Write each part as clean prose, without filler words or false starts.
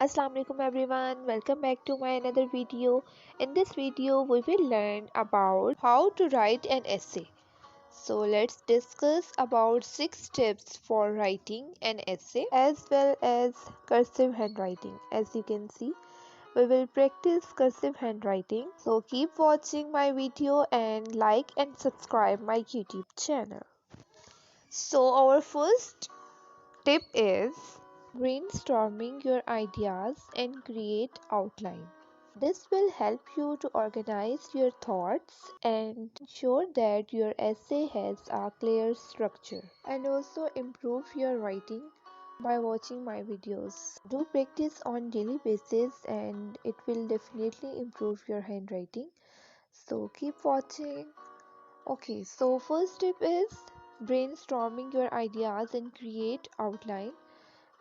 Assalamu alaikum everyone, welcome back to my another video. In this video we will learn about how to write an essay. So let's discuss about 6 tips for writing an essay as well as cursive handwriting. As you can see, we will practice cursive handwriting. So keep watching my video and like and subscribe my YouTube channel. So our first tip is brainstorming your ideas and create outline. This will help you to organize your thoughts and ensure that your essay has a clear structure, and also improve your writing by watching my videos. Do practice on daily basis and it will definitely improve your handwriting. So keep watching. Okay, so first tip is brainstorming your ideas and create outline.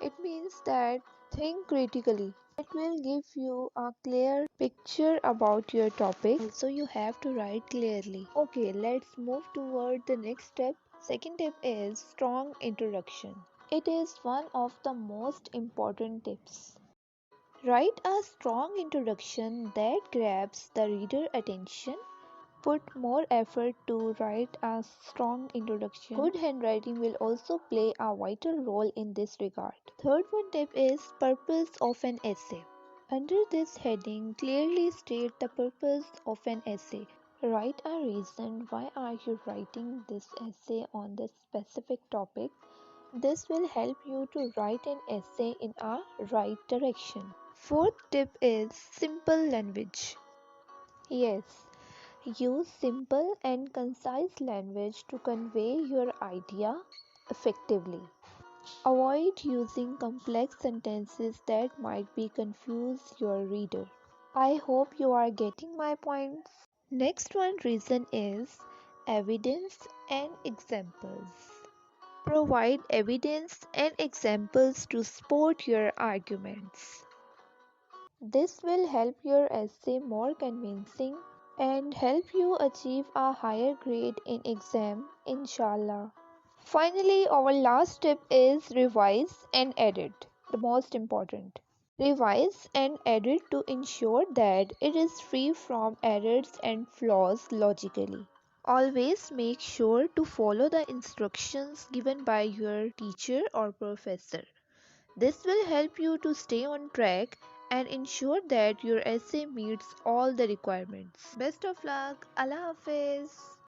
It means that think critically. It will give you a clear picture about your topic. So you have to write clearly. Okay, let's move toward the next step. Second tip is strong introduction. It is one of the most important tips. Write a strong introduction that grabs the reader attention. Put more effort to write a strong introduction. Good handwriting will also play a vital role in this regard. Third one tip is purpose of an essay. Under this heading, clearly state the purpose of an essay. Write a reason why are you writing this essay on this specific topic. This will help you to write an essay in a right direction. Fourth tip is simple language. Yes, use simple and concise language to convey your idea effectively. Avoid using complex sentences that might be confuse your reader. I hope you are getting my points. Next one reason is evidence and examples. Provide evidence and examples to support your arguments. This will help your essay more convincing and help you achieve a higher grade in exam, inshallah. Finally, our last tip is revise and edit, the most important. Revise and edit to ensure that it is free from errors and flaws logically. Always make sure to follow the instructions given by your teacher or professor. This will help you to stay on track and ensure that your essay meets all the requirements. Best of luck. Allah Hafiz.